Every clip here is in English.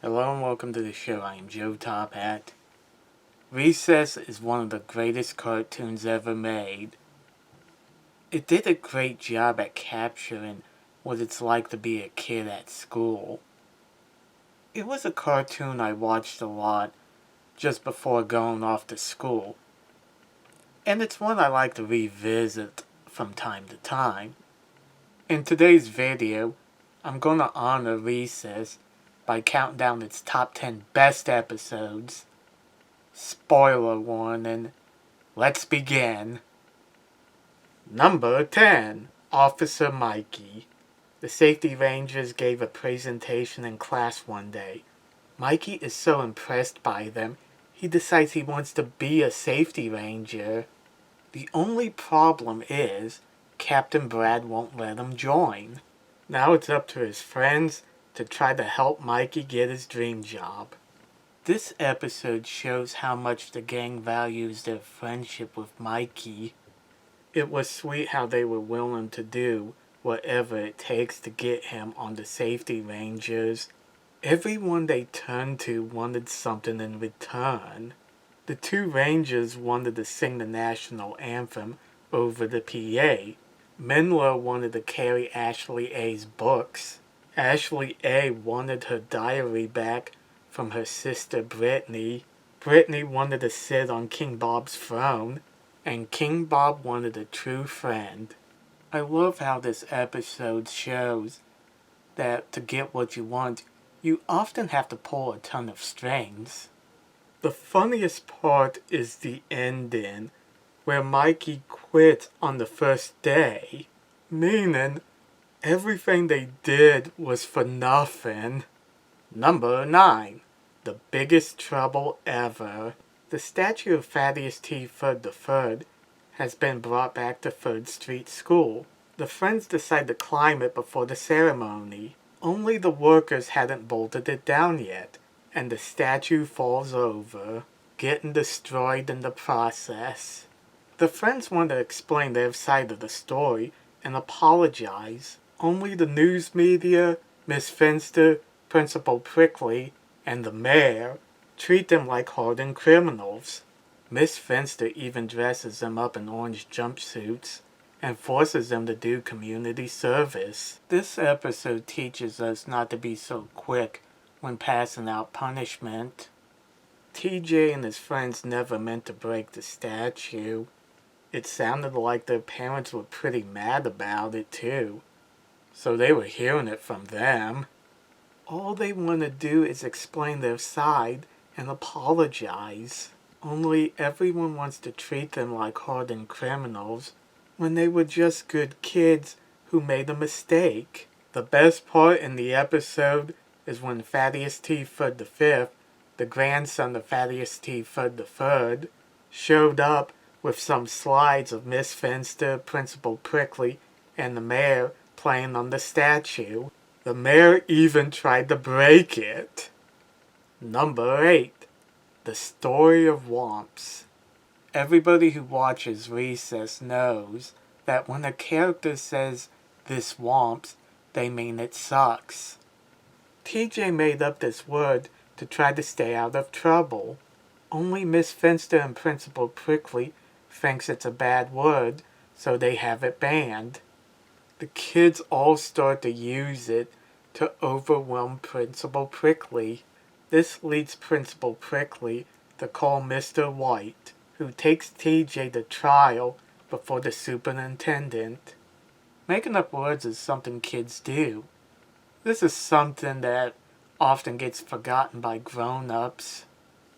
Hello and welcome to the show. I am Joe Tophat. Recess is one of the greatest cartoons ever made. It did a great job at capturing what it's like to be a kid at school. It was a cartoon I watched a lot just before going off to school, and it's one I like to revisit from time to time. In today's video, I'm going to honor Recess by counting down its top 10 best episodes. Spoiler warning. Let's begin. Number 10. Officer Mikey. The safety rangers gave a presentation in class one day. Mikey is so impressed by them, he decides he wants to be a safety ranger. The only problem is, Captain Brad won't let him join. Now it's up to his friends to try to help Mikey get his dream job. This episode shows how much the gang values their friendship with Mikey. It was sweet how they were willing to do whatever it takes to get him on the safety rangers. Everyone they turned to wanted something in return. The two rangers wanted to sing the national anthem over the PA. Menlo wanted to carry Ashley A's books. Ashley A wanted her diary back from her sister Brittany. Brittany wanted to sit on King Bob's throne, and King Bob wanted a true friend. I love how this episode shows that to get what you want, you often have to pull a ton of strings. The funniest part is the ending, where Mikey quit on the first day, meaning everything they did was for nothing. Number 9. The biggest trouble ever. The statue of Thaddeus T. Ferd III has been brought back to 3rd Street School. The friends decide to climb it before the ceremony. Only the workers hadn't bolted it down yet, and the statue falls over, getting destroyed in the process. The friends want to explain their side of the story and apologize. Only the news media, Miss Finster, Principal Prickly, and the mayor treat them like hardened criminals. Miss Finster even dresses them up in orange jumpsuits and forces them to do community service. This episode teaches us not to be so quick when passing out punishment. TJ and his friends never meant to break the statue. It sounded like their parents were pretty mad about it too, so they were hearing it from them. All they want to do is explain their side and apologize. Only everyone wants to treat them like hardened criminals when they were just good kids who made a mistake. The best part in the episode is when Thaddeus T. Ferd V, the grandson of Thaddeus T. Ferd III, showed up with some slides of Miss Finster, Principal Prickly, and the mayor playing on the statue. The mayor even tried to break it. Number 8. The Story of Woops. Everybody who watches Recess knows that when a character says this womps, they mean it sucks. TJ made up this word to try to stay out of trouble. Only Miss Finster and Principal Prickly thinks it's a bad word, so they have it banned. The kids all start to use it to overwhelm Principal Prickly. This leads Principal Prickly to call Mr. White, who takes TJ to trial before the superintendent. Making up words is something kids do. This is something that often gets forgotten by grown-ups.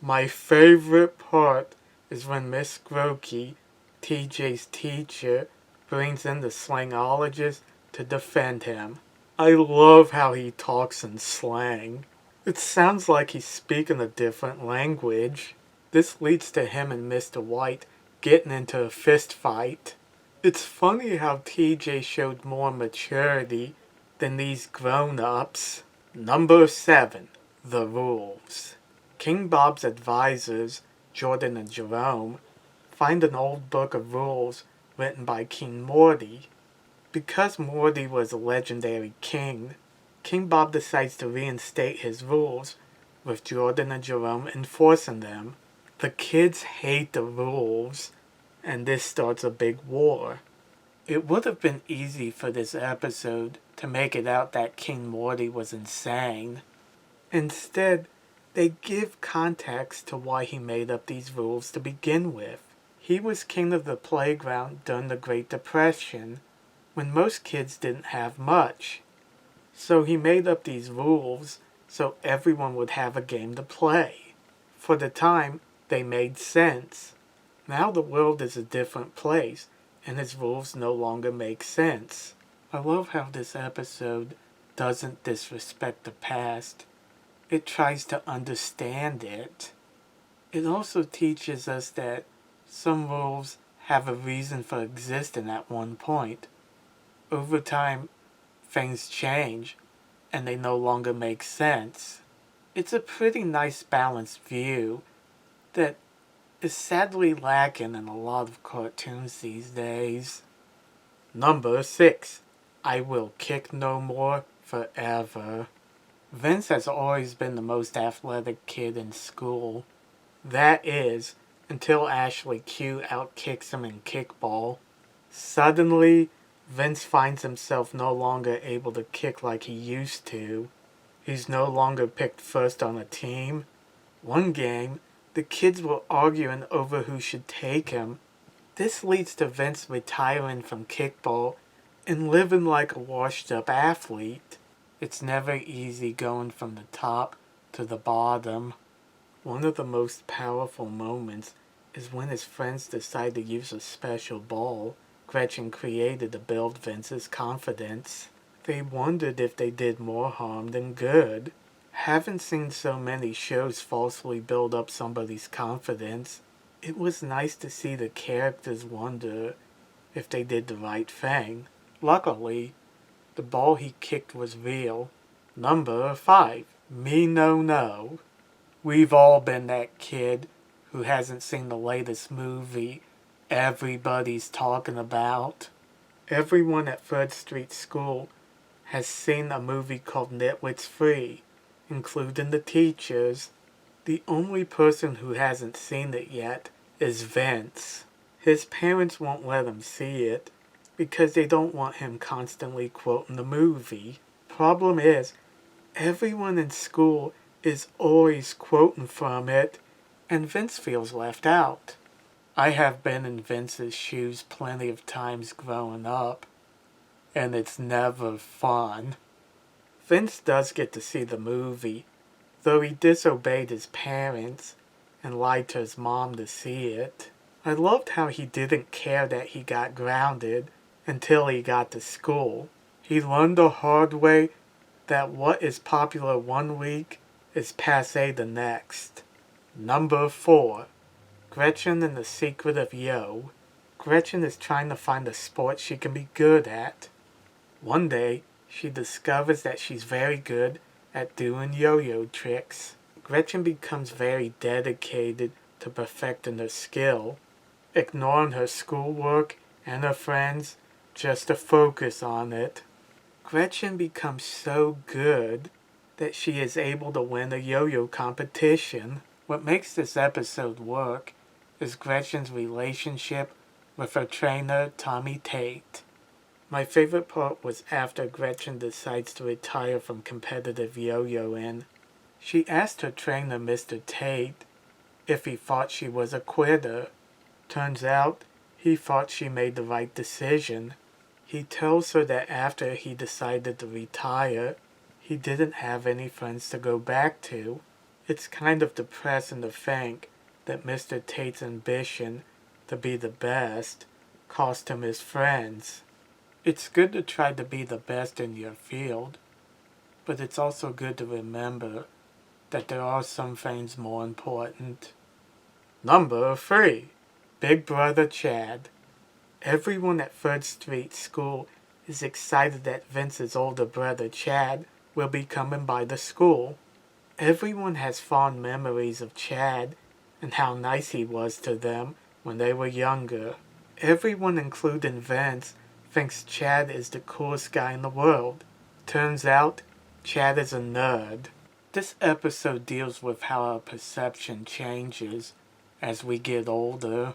My favorite part is when Miss Grokey, TJ's teacher, brings in the slangologist to defend him. I love how he talks in slang. It sounds like he's speaking a different language. This leads to him and Mr. White getting into a fist fight. It's funny how TJ showed more maturity than these grown-ups. Number 7. The Rules. King Bob's advisors, Jordan and Jerome, find an old book of rules written by King Morty. Because Morty was a legendary king, King Bob decides to reinstate his rules with Jordan and Jerome enforcing them. The kids hate the rules, and this starts a big war. It would have been easy for this episode to make it out that King Morty was insane. Instead, they give context to why he made up these rules to begin with. He was king of the playground during the Great Depression, when most kids didn't have much. So he made up these rules so everyone would have a game to play. For the time, they made sense. Now the world is a different place, and his rules no longer make sense. I love how this episode doesn't disrespect the past. It tries to understand it. It also teaches us that some rules have a reason for existing at one point. Over time, things change, and they no longer make sense. It's a pretty nice balanced view that is sadly lacking in a lot of cartoons these days. Number 6. I Will Kick No More Forever. Vince has always been the most athletic kid in school. That is, until Ashley Q outkicks him in kickball. Suddenly, Vince finds himself no longer able to kick like he used to. He's no longer picked first on a team. One game, the kids were arguing over who should take him. This leads to Vince retiring from kickball and living like a washed-up athlete. It's never easy going from the top to the bottom. One of the most powerful moments is when his friends decide to use a special ball Gretchen created to build Vince's confidence. They wondered if they did more harm than good. Haven't seen so many shows falsely build up somebody's confidence. It was nice to see the characters wonder if they did the right thing. Luckily, the ball he kicked was real. Number 5. Me No No. We've all been that kid who hasn't seen the latest movie everybody's talking about. Everyone at 3rd Street School has seen a movie called Nitwits Free, including the teachers. The only person who hasn't seen it yet is Vince. His parents won't let him see it because they don't want him constantly quoting the movie. Problem is, everyone in school is always quoting from it, and Vince feels left out. I have been in Vince's shoes plenty of times growing up, and it's never fun. Vince does get to see the movie, though he disobeyed his parents and lied to his mom to see it. I loved how he didn't care that he got grounded until he got to school. He learned the hard way that what is popular one week is passé the next. Number 4. Gretchen and the Secret of Yo. Gretchen is trying to find a sport she can be good at. One day, she discovers that she's very good at doing yo-yo tricks. Gretchen becomes very dedicated to perfecting her skill, ignoring her schoolwork and her friends just to focus on it. Gretchen becomes so good that she is able to win a yo-yo competition. What makes this episode work is Gretchen's relationship with her trainer, Tommy Tate. My favorite part was after Gretchen decides to retire from competitive yo-yoing. She asked her trainer, Mr. Tate, if he thought she was a quitter. Turns out, he thought she made the right decision. He tells her that after he decided to retire, he didn't have any friends to go back to. It's kind of depressing to think that Mr. Tate's ambition to be the best cost him his friends. It's good to try to be the best in your field, but it's also good to remember that there are some things more important. Number 3. Big Brother Chad. Everyone at 3rd Street School is excited that Vince's older brother Chad will be coming by the school. Everyone has fond memories of Chad and how nice he was to them when they were younger. Everyone, including Vince, thinks Chad is the coolest guy in the world. Turns out, Chad is a nerd. This episode deals with how our perception changes as we get older.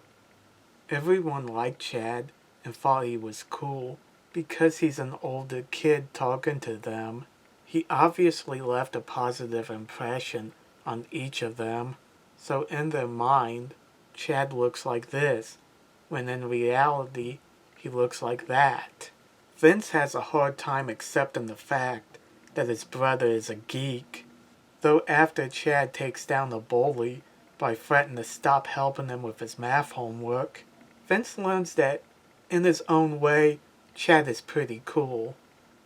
Everyone liked Chad and thought he was cool because he's an older kid talking to them. He obviously left a positive impression on each of them, so in their mind, Chad looks like this, when in reality, he looks like that. Vince has a hard time accepting the fact that his brother is a geek, though after Chad takes down the bully by threatening to stop helping him with his math homework, Vince learns that, in his own way, Chad is pretty cool.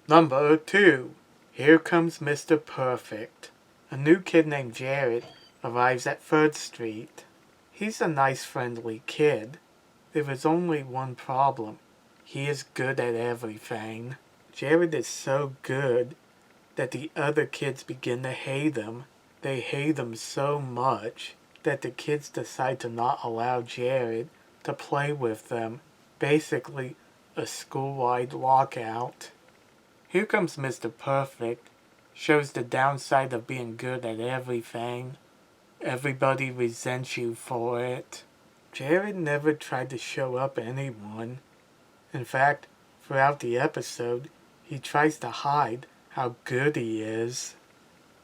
Number 2. Here comes Mr. Perfect. A new kid named Jared arrives at 3rd Street. He's a nice, friendly kid. There is only one problem. He is good at everything. Jared is so good that the other kids begin to hate him. They hate him so much that the kids decide to not allow Jared to play with them. Basically, a school-wide lockout. Here comes Mr. Perfect. Shows the downside of being good at everything. Everybody resents you for it. Jared never tried to show up anyone. In fact, throughout the episode, he tries to hide how good he is.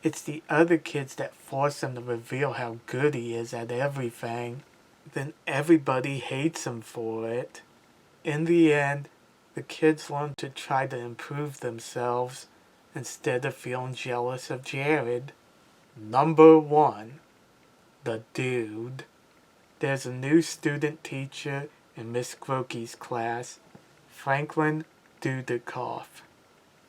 It's the other kids that force him to reveal how good he is at everything. Then everybody hates him for it. In the end, the kids learn to try to improve themselves instead of feeling jealous of Jared. Number 1. The Dude. There's a new student teacher in Miss Grokey's class, Franklin Dudikoff.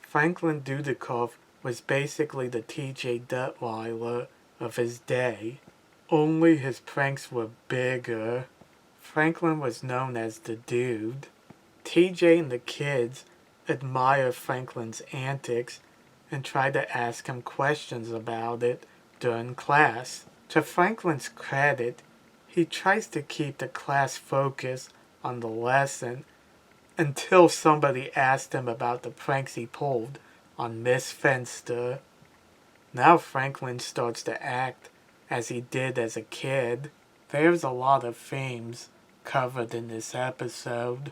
Franklin Dudikoff was basically the T.J. Duttweiler of his day, only his pranks were bigger. Franklin was known as the Dude. TJ and the kids admire Franklin's antics and try to ask him questions about it during class. To Franklin's credit, he tries to keep the class focused on the lesson until somebody asked him about the pranks he pulled on Miss Fenster. Now Franklin starts to act as he did as a kid. There's a lot of themes covered in this episode.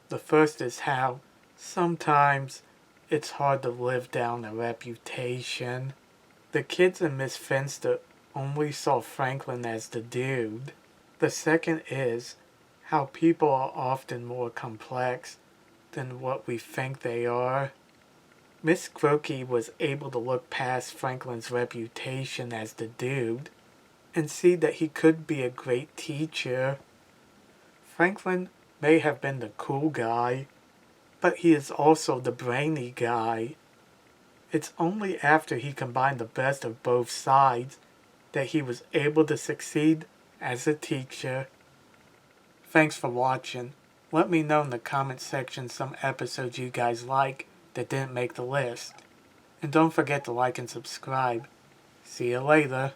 The first is how sometimes it's hard to live down a reputation. The kids in Miss Fenster only saw Franklin as the Dude. The second is how people are often more complex than what we think they are. Miss Grokey was able to look past Franklin's reputation as the Dude and see that he could be a great teacher. Franklin may have been the cool guy, but he is also the brainy guy. It's only after he combined the best of both sides that he was able to succeed as a teacher. Thanks for watching. Let me know in the comment section some episodes you guys like that didn't make the list. And don't forget to like and subscribe. See you later.